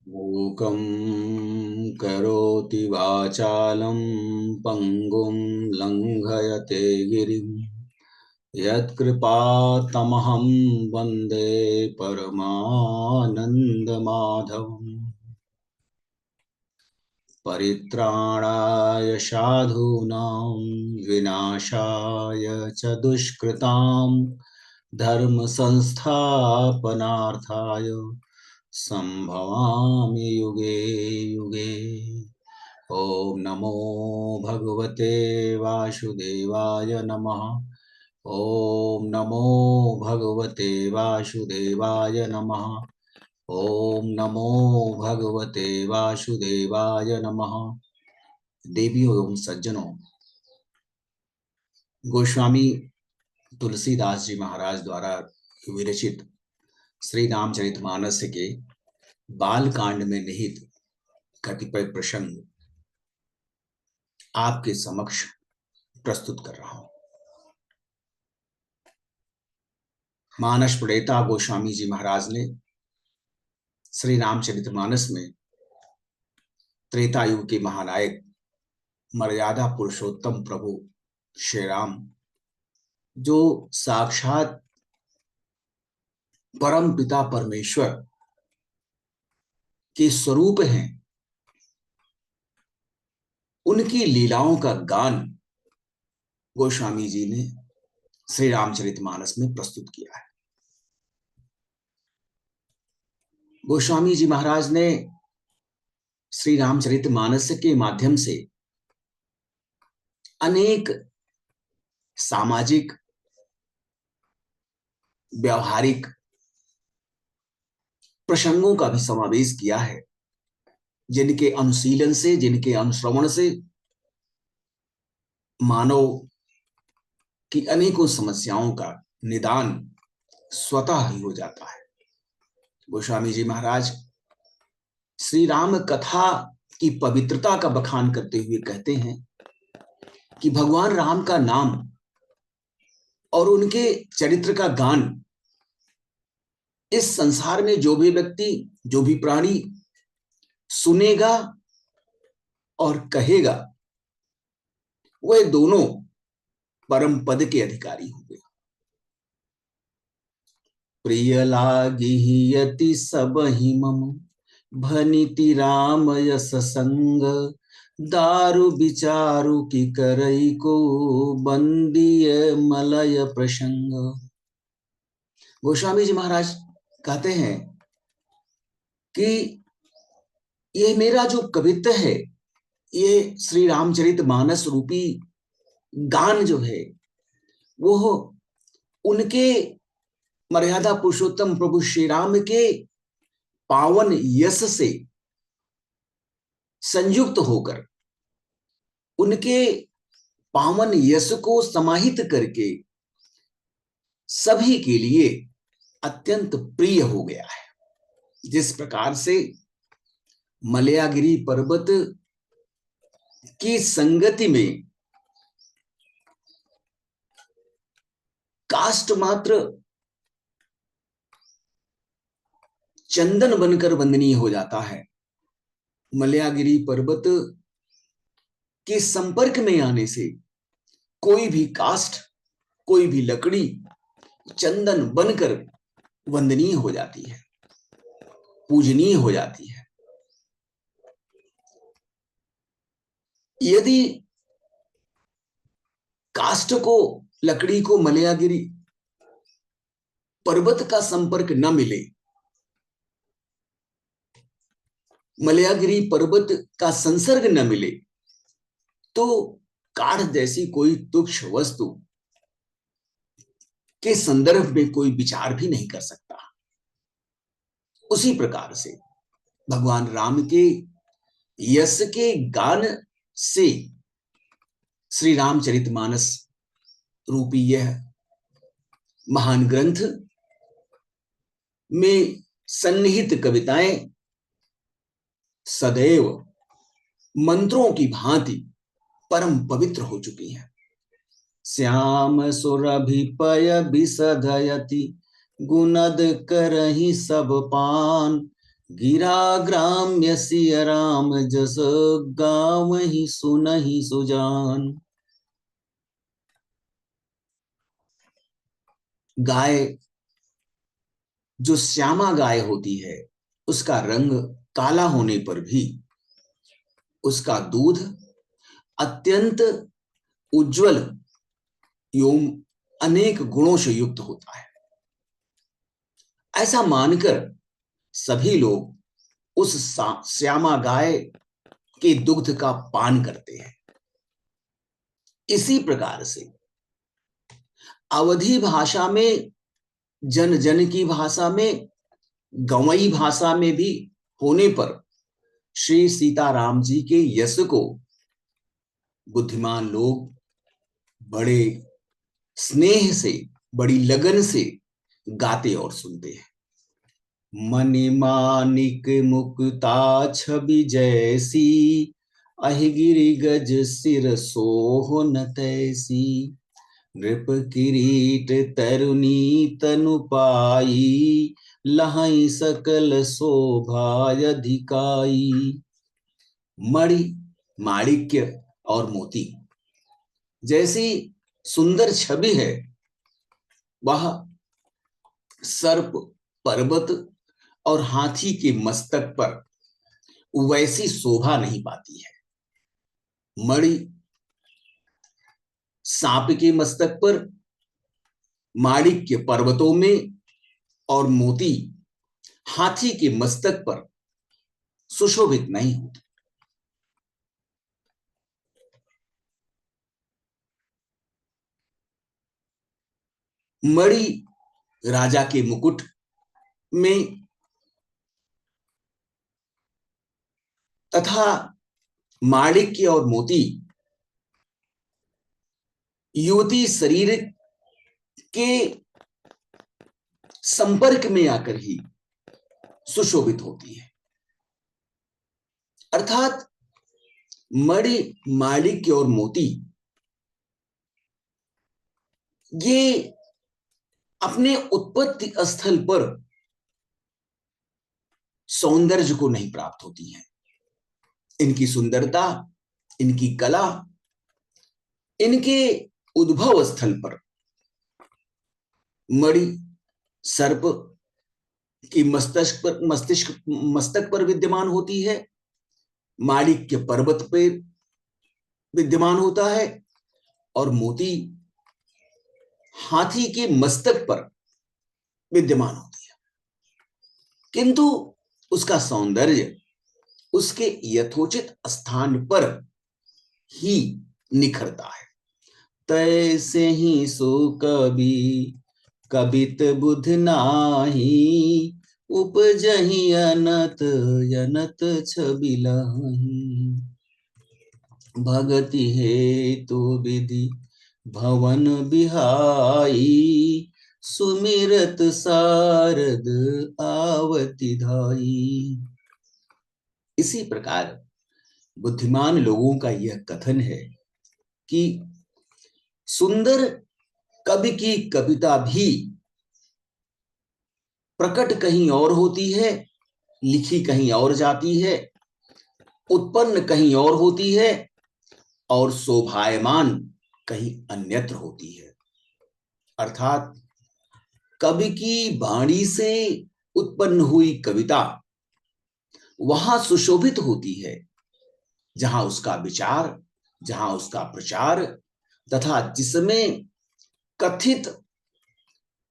मूकं करोति वाचालं पङ्गुं लङ्घयते गिरिं यत्कृपातमहं वन्दे परमानन्दमाधवम्। परित्राणाय साधूनां विनाशाय च दुष्कृतां धर्म संस्थापनार्थाय संभवामि युगे युगे। ओम नमो भगवते वासुदेवाय नमः। ओम नमो भगवते वासुदेवाय नमः। ओम नमो भगवते वासुदेवाय नमः। देवियों एवं सज्जनों, गोस्वामी तुलसीदास जी महाराज द्वारा विरचित श्री रामचरितमानस के बाल कांड में निहित कतिपय प्रसंग आपके समक्ष प्रस्तुत कर रहा हूं। मानस प्रणेता गोस्वामी जी महाराज ने श्री रामचरितमानस में त्रेता युग के महानायक मर्यादा पुरुषोत्तम प्रभु श्री राम, जो साक्षात परम पिता परमेश्वर के स्वरूप हैं, उनकी लीलाओं का गान गोस्वामी जी ने श्री रामचरितमानस में प्रस्तुत किया है। गोस्वामी जी महाराज ने श्री रामचरितमानस के माध्यम से अनेक सामाजिक, व्यवहारिक प्रसंगों का भी समावेश किया है, जिनके अनुशीलन से, जिनके अनुश्रवण से मानव की अनेकों समस्याओं का निदान स्वतः ही हो जाता है। गोस्वामी जी महाराज श्री राम कथा की पवित्रता का बखान करते हुए कहते हैं कि भगवान राम का नाम और उनके चरित्र का गान इस संसार में जो भी व्यक्ति, जो भी प्राणी सुनेगा और कहेगा, वह दोनों परम पद के अधिकारी होंगे। प्रिय लागी यति सब ही मम भनिति राम यस संग दारु विचारु की करई को बंदीय मलय प्रसंग। गोस्वामी जी महाराज कहते हैं कि ये मेरा जो कवित्व है, ये श्री रामचरितमानस रूपी गान जो है, वो उनके मर्यादा पुरुषोत्तम प्रभु श्री राम के पावन यश से संयुक्त होकर, उनके पावन यश को समाहित करके सभी के लिए अत्यंत प्रिय हो गया है। जिस प्रकार से मलयागिरी पर्वत की संगति में काष्ठ मात्र चंदन बनकर वंदनीय हो जाता है, मलयागिरी पर्वत के संपर्क में आने से कोई भी काष्ठ, कोई भी लकड़ी चंदन बनकर वंदनीय हो जाती है, पूजनीय हो जाती है। यदि काष्ठ को, लकड़ी को मलयागिरी पर्वत का संपर्क न मिले, मलयागिरी पर्वत का संसर्ग न मिले, तो काठ जैसी कोई तुच्छ वस्तु के संदर्भ में कोई विचार भी नहीं कर सकता। उसी प्रकार से भगवान राम के यश के गान से श्री रामचरितमानस रूपी यह महान ग्रंथ में सन्निहित कविताएं सदैव मंत्रों की भांति परम पवित्र हो चुकी हैं। श्याम सुरभिपय विसधयति गुणद करहि सब पान गिरा ग्राम्य सिय राम जस, गावहि सुनहि सुजान। गाय, जो श्यामा गाय होती है, उसका रंग काला होने पर भी उसका दूध अत्यंत उज्जवल एवं अनेक गुणों से युक्त होता है। ऐसा मानकर सभी लोग उस श्यामा गाय के दुग्ध का पान करते हैं। इसी प्रकार से अवधी भाषा में, जन जन की भाषा में, गवई भाषा में भी होने पर श्री सीताराम जी के यश को बुद्धिमान लोग बड़े स्नेह से, बड़ी लगन से गाते और सुनते हैं। मणिमाणिक मुक्ता छवि जैसी, अहिगिरि गज सिर सोहन तैसी। नृप किरीट तरुणी तनु पाई, लहई सकल शोभा अधिकाई। मणि, माणिक्य और मोती जैसी सुंदर छवि है, वह सर्प, पर्वत और हाथी के मस्तक पर वैसी शोभा नहीं पाती है। मणि सांप के मस्तक पर, माणिक्य पर्वतों में और मोती हाथी के मस्तक पर सुशोभित नहीं होते। मणि राजा के मुकुट में तथा माणिक्य और मोती युवती शरीर के संपर्क में आकर ही सुशोभित होती है। अर्थात मणि, माणिक्य और मोती ये अपने उत्पत्ति स्थल पर सौंदर्य को नहीं प्राप्त होती हैं। इनकी सुंदरता, इनकी कला, इनके उद्भव स्थल पर मणि सर्प की मस्तक पर विद्यमान होती है, माणिक्य पर्वत पर विद्यमान होता है और मोती हाथी के मस्तक पर विद्यमान होती है। किंतु उसका सौंदर्य उसके यथोचित स्थान पर ही निखरता है। तैसे ही सो कवि कबित बुध नाही, उपजहि अनत अनत छबि लहि। भगति हेतु विधि भवन बिहाई, सुमिरत सारद आवति धाई। इसी प्रकार बुद्धिमान लोगों का यह कथन है कि सुंदर कवि की कविता भी प्रकट कहीं और होती है, लिखी कहीं और जाती है, उत्पन्न कहीं और होती है और शोभायमान कहीं अन्यत्र होती है। अर्थात कवि की वाणी से उत्पन्न हुई कविता वहां सुशोभित होती है जहां उसका विचार, जहां उसका प्रचार तथा जिसमें कथित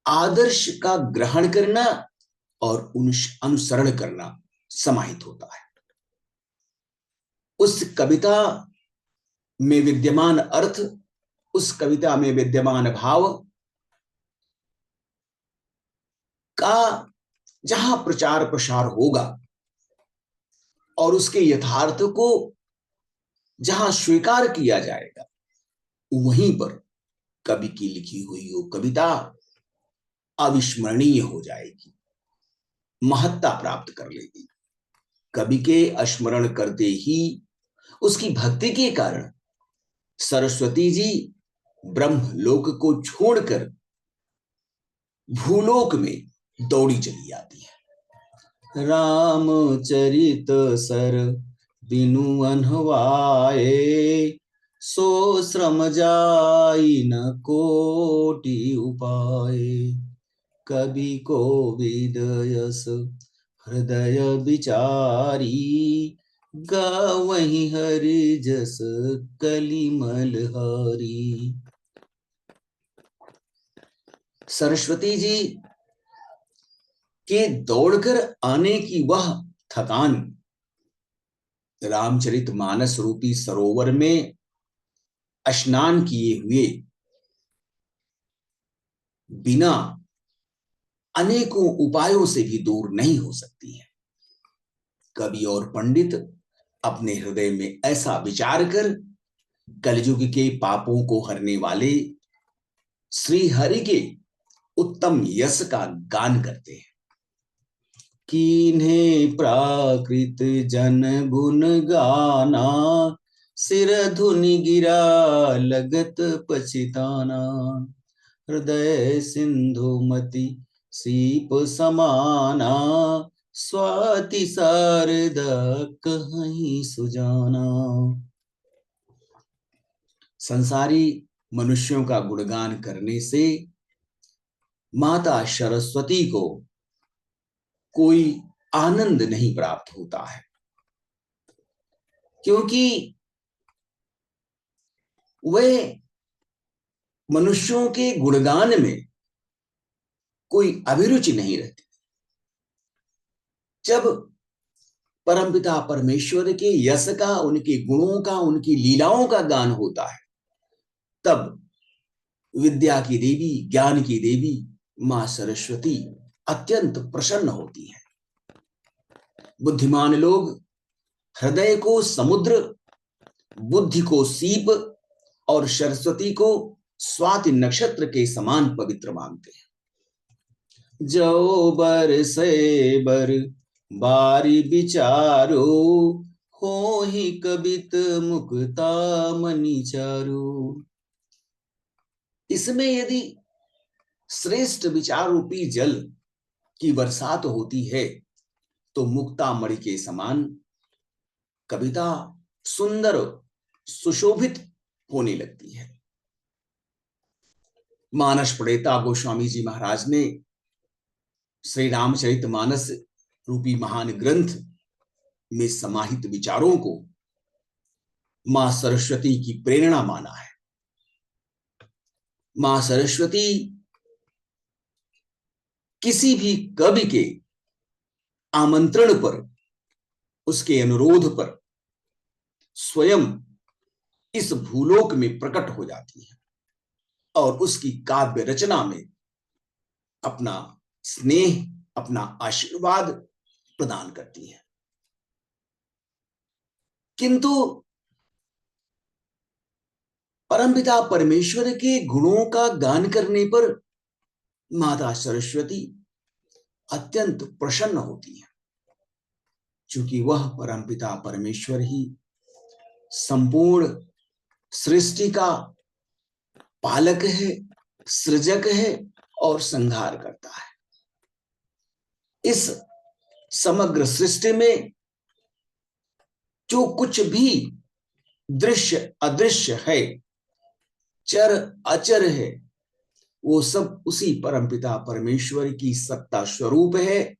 आदर्श का ग्रहण करना और अनुसरण करना समाहित होता है। उस कविता में विद्यमान अर्थ, उस कविता में विद्यमान भाव का जहां प्रचार प्रसार होगा और उसके यथार्थ को जहां स्वीकार किया जाएगा, वहीं पर कवि की लिखी हुई वो कविता अविस्मरणीय हो जाएगी, महत्ता प्राप्त कर लेगी। कवि के स्मरण करते ही उसकी भक्ति के कारण सरस्वती जी ब्रह्मलोक को छोड़कर भूलोक में दौड़ी चली आती है। रामचरित सर बिनु अनहवाए, सो श्रम जाई न कोटि उपाय। कवि को विदयस हृदय विचारी, गावहि हरि जस कलिमल हारी। सरस्वती जी के दौड़कर आने की वह थकान रामचरितमानस रूपी सरोवर में स्नान किए हुए बिना अनेकों उपायों से भी दूर नहीं हो सकती है। कवि और पंडित अपने हृदय में ऐसा विचार कर कलयुग के पापों को हरने वाले श्री हरि के उत्तम यश का गान करते हैं। कीन्हे प्राकृत जन गुण गाना, सिर धुनि गिरा लगत पछिताना। हृदय सिंधु मति सीप समाना, स्वाति शारदा कहीं सुजाना। संसारी मनुष्यों का गुणगान करने से माता सरस्वती को कोई आनंद नहीं प्राप्त होता है, क्योंकि वे मनुष्यों के गुणगान में कोई अभिरुचि नहीं रहती। जब परमपिता परमेश्वर के यश का, उनके गुणों का, उनकी लीलाओं का गान होता है, तब विद्या की देवी, ज्ञान की देवी मां सरस्वती अत्यंत प्रसन्न होती है। बुद्धिमान लोग हृदय को समुद्र, बुद्धि को सीप और सरस्वती को स्वाति नक्षत्र के समान पवित्र मानते हैं। जो बर से बर बारी विचारो, हो ही कबित मुक्ता मनि चारो। इसमें यदि श्रेष्ठ विचार रूपी जल की बरसात होती है तो मुक्ता मणि के समान कविता सुंदर सुशोभित होने लगती है। मानस प्रणेता गोस्वामी जी महाराज ने श्री रामचरितमानस रूपी महान ग्रंथ में समाहित विचारों को मां सरस्वती की प्रेरणा माना है। मां सरस्वती किसी भी कवि के आमंत्रण पर, उसके अनुरोध पर स्वयं इस भूलोक में प्रकट हो जाती है और उसकी काव्य रचना में अपना स्नेह, अपना आशीर्वाद प्रदान करती है। किंतु परमपिता परमेश्वर के गुणों का गान करने पर माता सरस्वती अत्यंत प्रसन्न होती है, क्योंकि वह परमपिता परमेश्वर ही संपूर्ण सृष्टि का पालक है, सृजक है और संहार करता है। इस समग्र सृष्टि में जो कुछ भी दृश्य अदृश्य है, चर अचर है, वो सब उसी परमपिता परमेश्वर की सत्ता स्वरूप है,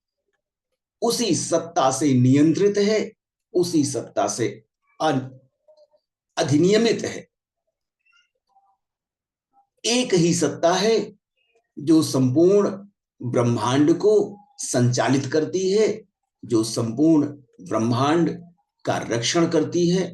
उसी सत्ता से नियंत्रित है, उसी सत्ता से अधिनियमित है। एक ही सत्ता है जो संपूर्ण ब्रह्मांड को संचालित करती है, जो संपूर्ण ब्रह्मांड का रक्षण करती है